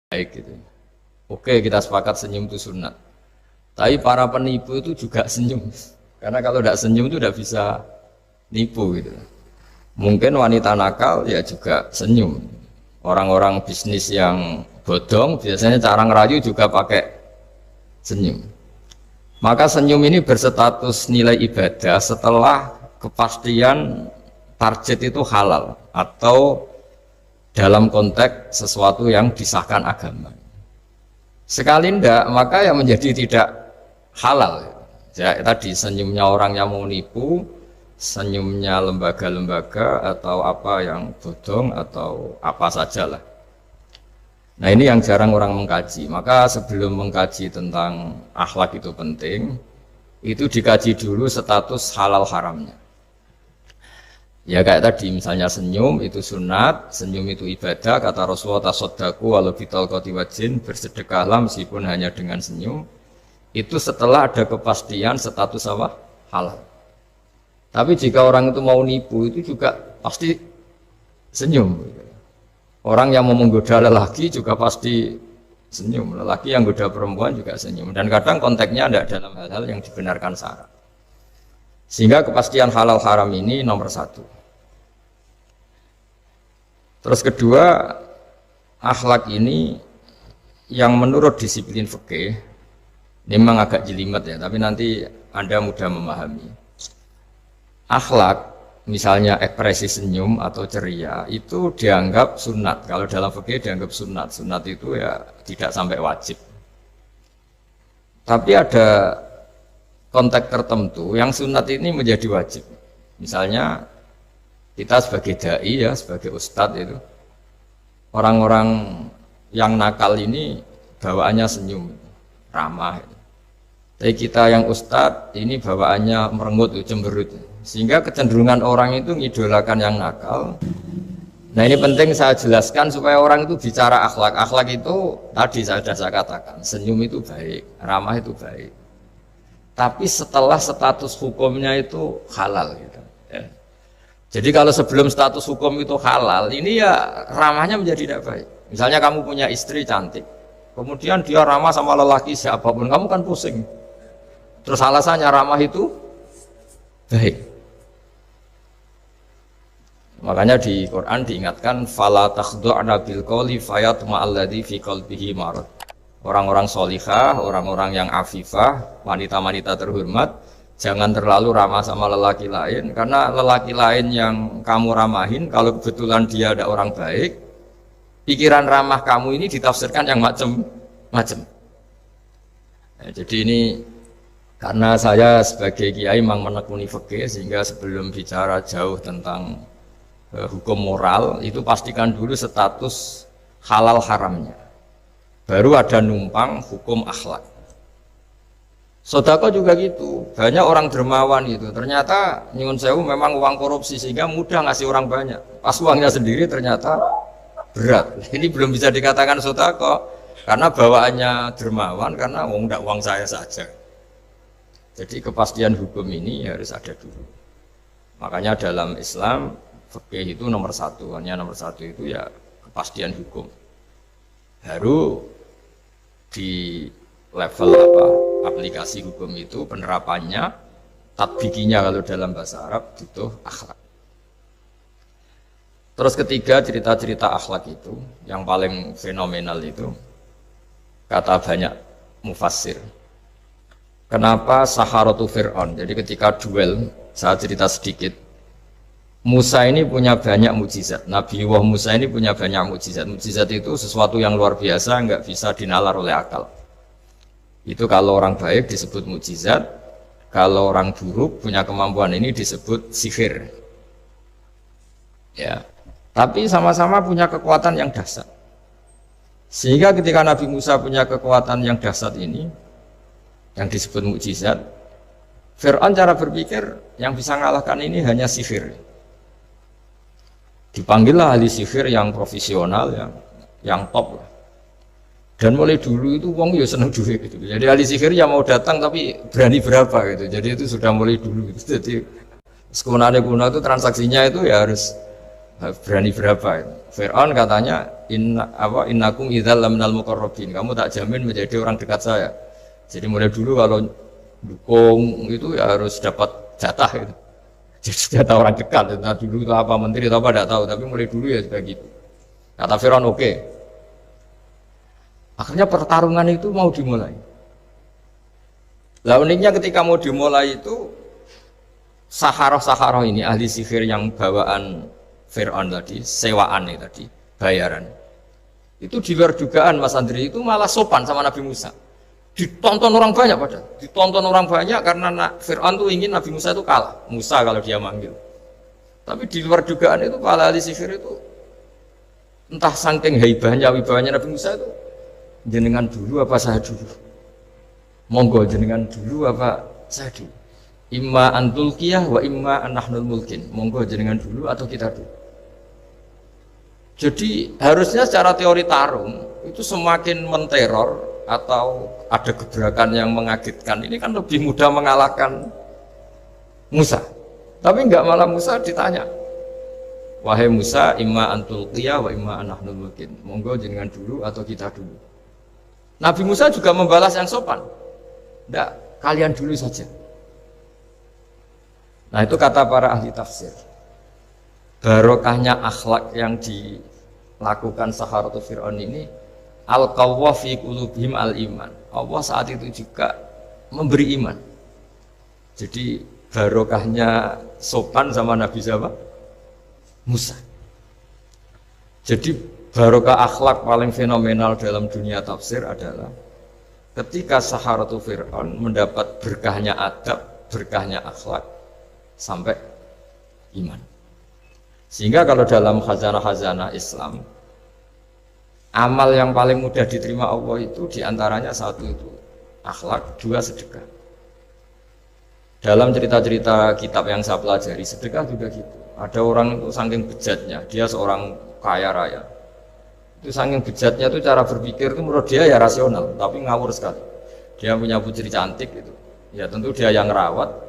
baik gitu. Oke, kita sepakat senyum itu sunat. Tapi para penipu itu juga senyum. Karena kalau tidak senyum itu tidak bisa nipu gitu. Mungkin wanita nakal ya juga senyum. Orang-orang bisnis yang bodong biasanya cara ngerayu juga pakai senyum. Maka senyum ini berstatus nilai ibadah setelah kepastian target itu halal atau dalam konteks sesuatu yang disahkan agama. Sekali ndak, maka yang menjadi tidak halal. Ya, tadi senyumnya orang yang mau nipu, senyumnya lembaga-lembaga atau apa yang bodong atau apa sajalah. Nah ini yang jarang orang mengkaji. Maka sebelum mengkaji tentang akhlak itu penting, itu dikaji dulu status halal haramnya. Ya kayak tadi misalnya senyum itu sunat, senyum itu ibadah, kata Rasulullah tasaddaku walau bitalqati wajhin, bersedekahlah meskipun hanya dengan senyum. Itu setelah ada kepastian status apa? Halal. Tapi jika orang itu mau nipu itu juga pasti senyum. Orang yang mau menggoda lelaki juga pasti senyum, lelaki yang goda perempuan juga senyum. Dan kadang konteksnya ada dalam hal-hal yang dibenarkan syarat. Sehingga kepastian halal haram ini nomor satu. Terus kedua, akhlak ini yang menurut disiplin fikih memang agak jelimet ya, tapi nanti Anda mudah memahami. Akhlak, misalnya ekspresi senyum atau ceria, itu dianggap sunat. Kalau dalam fikih dianggap sunat. Sunat itu ya tidak sampai wajib. Tapi ada konteks tertentu yang sunat ini menjadi wajib. Misalnya kita sebagai dai ya, sebagai ustadz itu, orang-orang yang nakal ini bawaannya senyum, ramah. Tapi kita yang ustadz ini bawaannya merengut, cemberut. Sehingga kecenderungan orang itu ngidolakan yang nakal. Nah ini penting saya jelaskan supaya orang itu bicara akhlak. Akhlak itu tadi saya katakan, senyum itu baik, ramah itu baik. Tapi setelah status hukumnya itu halal gitu. Ya. Jadi kalau sebelum status hukum itu halal, ini ya ramahnya menjadi tidak baik. Misalnya kamu punya istri cantik, kemudian dia ramah sama lelaki siapapun, kamu kan pusing. Terus alasannya ramah itu baik. Makanya di Quran diingatkan fala takhdu'na bil qawli fayatma'alladzi fi qalbihi marad. Orang-orang solihah, orang-orang yang afifah, wanita-wanita terhormat, jangan terlalu ramah sama lelaki lain, karena lelaki lain yang kamu ramahin, kalau kebetulan dia ada orang baik, pikiran ramah kamu ini ditafsirkan yang macam-macam. Nah, jadi ini karena saya sebagai kiai memang menekuni fikih, sehingga sebelum bicara jauh tentang hukum moral, itu pastikan dulu status halal haramnya. Baru ada numpang hukum akhlak. Sodako juga gitu, banyak orang dermawan gitu, ternyata nyuwun sewu memang uang korupsi sehingga mudah ngasih orang banyak, pas uangnya sendiri ternyata berat. Ini belum bisa dikatakan sodako, karena bawaannya dermawan, karena uang saya saja. Jadi kepastian hukum ini harus ada dulu. Makanya dalam Islam, fikih itu nomor satu, hanya nomor satu itu ya kepastian hukum. Baru di level apa? Aplikasi hukum itu penerapannya, tatbikinya kalau dalam bahasa Arab butuh akhlak. Terus ketiga, cerita-cerita akhlak itu yang paling fenomenal itu kata banyak mufassir. Kenapa Saharatu Fir'aun? Jadi ketika duel, saya cerita sedikit. Musa ini punya banyak mukjizat. Nabi Musa ini punya banyak mukjizat. Mukjizat itu sesuatu yang luar biasa, nggak bisa dinalar oleh akal. Itu kalau orang baik disebut mukjizat, kalau orang buruk punya kemampuan ini disebut sihir. Ya, tapi sama-sama punya kekuatan yang dahsyat. Sehingga ketika Nabi Musa punya kekuatan yang dahsyat ini, yang disebut mukjizat, Fir'aun cara berpikir yang bisa mengalahkan ini hanya sihir. Dipanggillah ahli sihir yang profesional, yang top lah. Dan mulai dulu itu wong ya seneng duit gitu. Jadi ahli sihir yang mau datang tapi berani berapa gitu. Jadi itu sudah mulai dulu gitu. Jadi sekunane kuno itu transaksinya itu ya harus Berani berapa? Fir'aun katanya innakum idzal laminal muqarrabin. Kamu tak jamin menjadi orang dekat saya. Jadi mulai dulu kalau dukung itu ya harus dapat jatah gitu. Jadi jatah orang dekat. Nah, dulu itu apa menteri atau apa tidak tahu, tapi mulai dulu ya sudah gitu. Kata Fir'aun oke. Akhirnya pertarungan itu mau dimulai. Lah uniknya ketika mau dimulai itu Saharoh ini ahli sihir yang bawaan Fir'aun tadi, sewaan tadi, bayaran. Itu di luar dugaan Mas Andri itu malah sopan sama Nabi Musa. Ditonton orang banyak padahal. Ditonton orang banyak karena Fir'aun tuh ingin Nabi Musa itu kalah. Musa kalau dia manggil. Tapi di luar dugaan itu para ahli sihir itu entah saking wibahnya Nabi Musa itu, jenengan dulu apa saya dulu? Monggo jenengan dulu apa saya dulu? Imma antulkiyah wa imma anahnul mulkin. Monggo jenengan dulu atau kita dulu. Jadi harusnya secara teori tarung itu semakin menteror atau ada gebrakan yang mengagetkan ini kan lebih mudah mengalahkan Musa. Tapi enggak, malah Musa ditanya, wahai Musa, imma antulkiyah wa imma anahnul mulkin. Monggo jenengan dulu atau kita dulu. Nabi Musa juga membalas yang sopan. Enggak, kalian dulu saja. Nah itu kata para ahli tafsir, barokahnya akhlak yang dilakukan Saharatu Fir'aun ini, al-qawwa fi qulubihim al-iman. Allah saat itu juga memberi iman. Jadi barokahnya sopan sama Nabi siapa? Musa. Jadi barokah akhlak paling fenomenal dalam dunia tafsir adalah ketika Saharatu Fir'aun mendapat berkahnya adab, berkahnya akhlak, sampai iman. Sehingga kalau dalam khazanah-khazanah Islam, amal yang paling mudah diterima Allah itu diantaranya satu itu akhlak, dua sedekah. Dalam cerita-cerita kitab yang saya pelajari, sedekah juga gitu. Ada orang itu saking bejatnya, dia seorang kaya raya. Itu saking bejatnya itu cara berpikir itu menurut dia ya rasional, tapi ngawur sekali. Dia punya putri cantik gitu. Ya tentu dia yang rawat.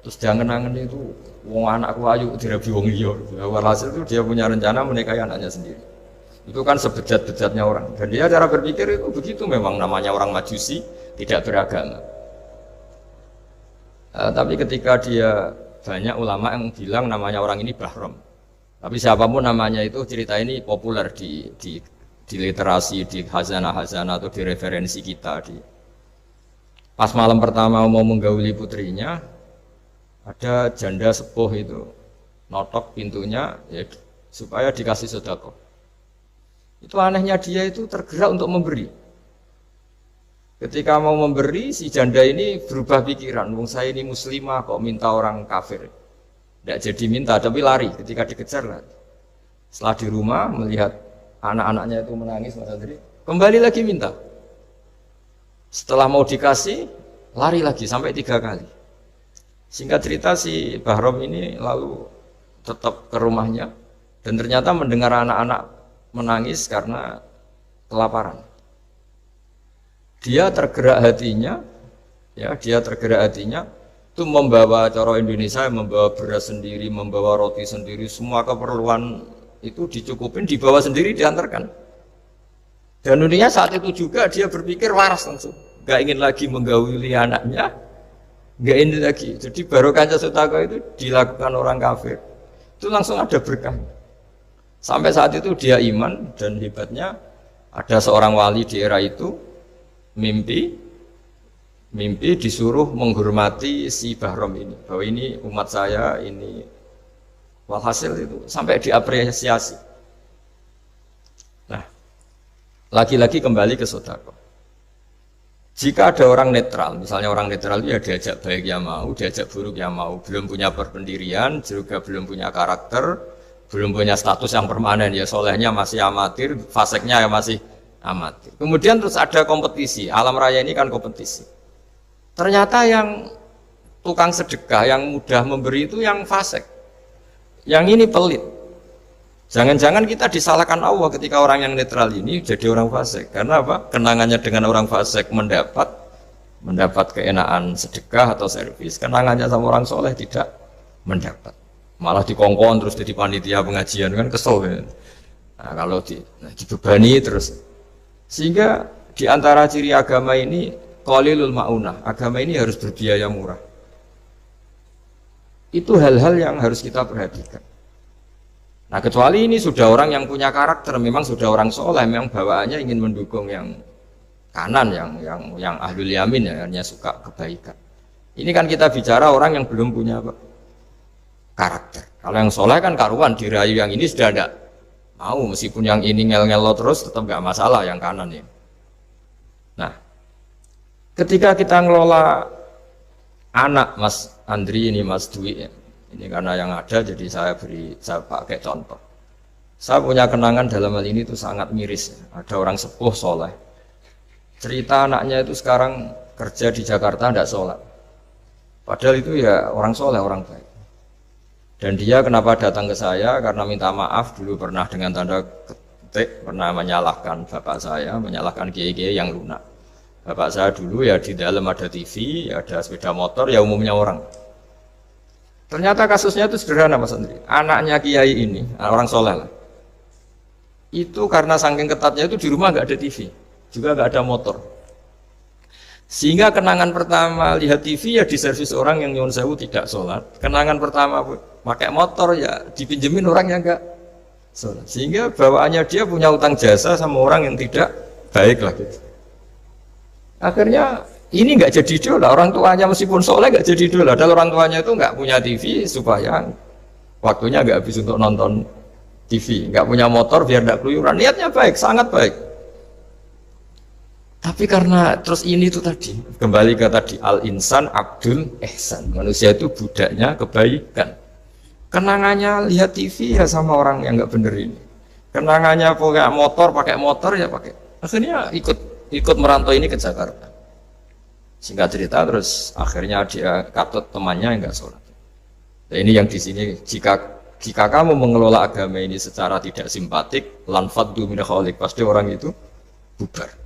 Terus dia ngenangan itu, wong anakku ayu dirabi wong liya. Walhasil itu dia punya rencana menikahi anaknya sendiri. Itu kan sebejat-bejatnya orang. Dan dia cara berpikir itu begitu, memang namanya orang Majusi, tidak beragama. Tapi ketika dia, banyak ulama yang bilang namanya orang ini Bahrom. Tapi siapapun namanya itu, cerita ini populer di literasi, di khazanah-khazanah atau di referensi kita. Pas malam pertama mau menggauli putrinya, ada janda sepuh itu notok pintunya ya, supaya dikasih sedekah. Itu anehnya dia itu tergerak untuk memberi. Ketika mau memberi, si janda ini berubah pikiran, wong saya ini muslimah kok minta orang kafir. Tidak jadi minta, tapi lari ketika dikejar lari. Setelah di rumah melihat anak-anaknya itu menangis, Mas Andri, kembali lagi minta. Setelah mau dikasih, lari lagi sampai 3 kali. Singkat cerita si Bahrom ini lalu tetap ke rumahnya dan ternyata mendengar anak-anak menangis karena kelaparan. Dia tergerak hatinya, itu membawa cara Indonesia, membawa beras sendiri, membawa roti sendiri, semua keperluan itu dicukupin, dibawa sendiri, diantarkan. Dan uniknya saat itu juga dia berpikir waras langsung, gak ingin lagi menggauli anaknya. Enggak ini lagi. Jadi barokahnya sedekah itu dilakukan orang kafir. Itu langsung ada berkah. Sampai saat itu dia iman, dan hebatnya ada seorang wali di era itu mimpi disuruh menghormati si Bahrom ini. Bahwa ini umat saya, ini walhasil itu sampai diapresiasi. Nah, lagi-lagi kembali ke sedekah. Jika ada orang netral, misalnya orang netral itu ya diajak baik ya mau, diajak buruk ya mau, belum punya berpendirian, juga belum punya karakter, belum punya status yang permanen, ya solehnya masih amatir, faseknya ya masih amatir. Kemudian terus ada kompetisi, alam raya ini kan kompetisi. Ternyata yang tukang sedekah, yang mudah memberi itu yang fasek, yang ini pelit. Jangan-jangan kita disalahkan Allah ketika orang yang netral ini jadi orang fasik. Karena apa? Kenangannya dengan orang fasik mendapat keenaan sedekah atau servis. Kenangannya sama orang soleh tidak mendapat. malah dikongkon terus jadi panitia pengajian kan kesel kan. Nah, kalau dibebani terus, sehingga di antara ciri agama ini qalilul maunah, agama ini harus berbiaya murah. Itu hal-hal yang harus kita perhatikan. Nah, kecuali ini sudah orang yang punya karakter, memang sudah orang soleh, memang bawaannya ingin mendukung yang kanan, yang ahlul yamin, ya, hanya suka kebaikan. Ini kan kita bicara orang yang belum punya karakter. Kalau yang soleh kan karuan, dirayu yang ini sudah ada mau, meskipun yang ini ngel-ngelo terus tetap nggak masalah yang kanan ya. Nah, ketika kita ngelola anak Mas Andri ini, Mas Dwi ya, ini karena yang ada jadi saya pakai contoh. Saya punya kenangan dalam hal ini itu sangat miris ya. Ada orang sepuh soleh, cerita anaknya itu sekarang kerja di Jakarta tidak sholat, padahal itu ya orang soleh, orang baik. Dan dia kenapa datang ke saya? Karena minta maaf dulu pernah dengan tanda ketik pernah menyalahkan bapak saya, menyalahkan kiai-kiai yang lunak. Bapak saya dulu ya di dalam ada TV, ada sepeda motor, ya umumnya orang. Ternyata kasusnya itu sederhana Mas Andri. Anaknya kiai ini, orang soleh lah, itu karena saking ketatnya itu di rumah nggak ada TV, juga nggak ada motor. Sehingga kenangan pertama lihat TV ya di servis orang yang nyuwun sewu tidak sholat. Kenangan pertama pakai motor ya dipinjemin orang yang nggak sholat. Sehingga bawaannya dia punya utang jasa sama orang yang tidak baik lah gitu. Akhirnya ini nggak jadi idola, orang tuanya meskipun soleh nggak jadi idola. Dan orang tuanya itu nggak punya TV supaya waktunya nggak habis untuk nonton TV, nggak punya motor biar nggak keluyuran. Niatnya baik, sangat baik. Tapi karena terus ini tuh tadi kembali ke tadi al-insan abdul ihsan, manusia itu budaknya kebaikan. Kenangannya lihat TV ya sama orang yang nggak bener ini. Kenangannya pakai motor ya pakai. Akhirnya ikut merantau ini ke Jakarta. Singkat cerita terus akhirnya dia katut temannya yang nggak sholat. Nah, ini yang di sini jika kamu mengelola agama ini secara tidak simpatik, lanfaddu min khaliq, pasti orang itu bubar.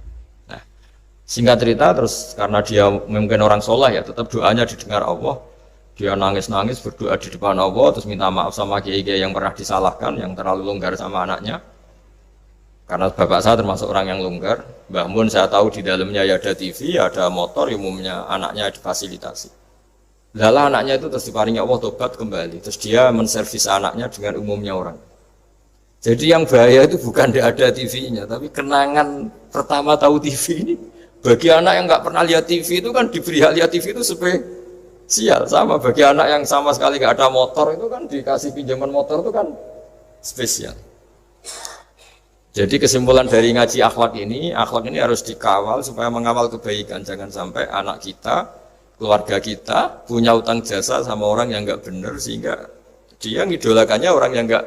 Singkat cerita terus karena dia mungkin orang soleh ya tetap doanya didengar Allah, dia nangis-nangis berdoa di depan Allah terus minta maaf sama kiai-kiai yang pernah disalahkan, yang terlalu longgar sama anaknya. Karena bapak saya termasuk orang yang longgar. Mbah Mun saya tahu di dalamnya ya ada TV, ada motor, umumnya anaknya difasilitasi. Lalu anaknya itu terus diparingi Allah tobat kembali, terus dia menservis anaknya dengan umumnya orang. Jadi yang bahaya itu bukan tidak ada TV-nya, tapi kenangan pertama tahu TV ini. Bagi anak yang nggak pernah lihat TV itu kan diberi hak lihat TV itu spesial. Sama bagi anak yang sama sekali nggak ada motor itu kan dikasih pinjaman motor itu kan spesial. Jadi kesimpulan dari ngaji akhlak ini harus dikawal supaya mengawal kebaikan. Jangan sampai anak kita, keluarga kita punya utang jasa sama orang yang nggak benar sehingga dia ngidolakannya orang yang nggak.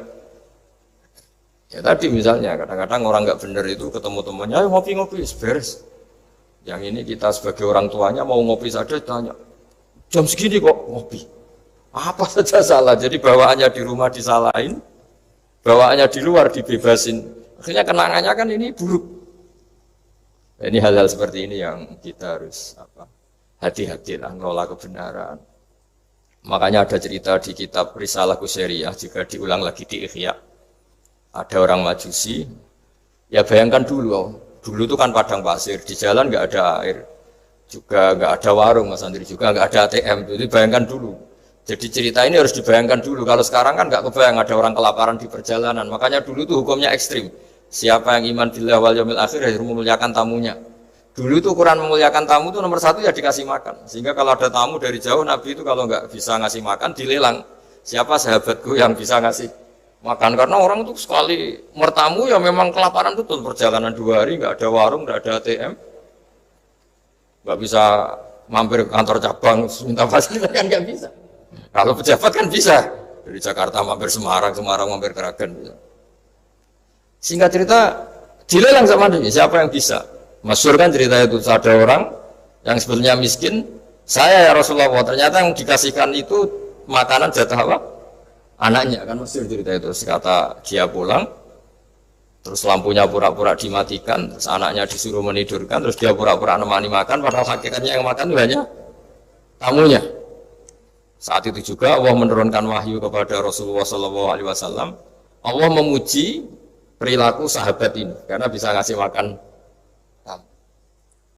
Ya tadi misalnya kadang-kadang orang nggak benar itu ketemu temannya, ayo ngopi-ngopi, beres. Yang ini kita sebagai orang tuanya mau ngopi saja tanya, jam segini kok ngopi? Apa saja salah, jadi bawaannya di rumah disalahin, bawaannya di luar dibebasin. Akhirnya kenangannya kan ini buruk. Nah, ini hal-hal seperti ini yang kita harus hati-hati lah ngelola kebenaran. Makanya ada cerita di kitab Risalah Qusyariyah, jika diulang lagi di Ihya. Ada orang Majusi, ya bayangkan dulu itu kan padang pasir, di jalan nggak ada air, juga nggak ada warung Mas Andri, juga nggak ada ATM. Jadi bayangkan dulu. Jadi cerita ini harus dibayangkan dulu. Kalau sekarang kan nggak kebayang ada orang kelaparan di perjalanan. Makanya dulu itu hukumnya ekstrim. Siapa yang iman billah wal yaumil akhir harus memuliakan tamunya. Dulu itu ukuran memuliakan tamu itu nomor satu ya dikasih makan. Sehingga kalau ada tamu dari jauh, Nabi itu kalau nggak bisa ngasih makan dilelang. Siapa sahabatku yang bisa ngasih makan, karena orang itu sekali mertamu ya memang kelaparan betul, perjalanan 2 hari nggak ada warung, nggak ada ATM, nggak bisa mampir ke kantor cabang minta fasilitas kan nggak bisa. Kalau pejabat kan bisa dari Jakarta mampir Semarang mampir Kragen bisa. Singkat cerita dilelang sama dia, siapa yang bisa. Masyhur kan cerita itu, ada orang yang sebetulnya miskin, saya ya Rasulullah, ternyata yang dikasihkan itu makanan jatah apa? Anaknya, kan masyhur cerita itu. Kata dia pulang, terus lampunya pura-pura dimatikan, terus anaknya disuruh menidurkan, terus dia pura-pura nemani makan, padahal hakikatnya yang makan itu hanya tamunya. Saat itu juga Allah menurunkan wahyu kepada Rasulullah SAW. Allah memuji perilaku sahabat ini karena bisa ngasih makan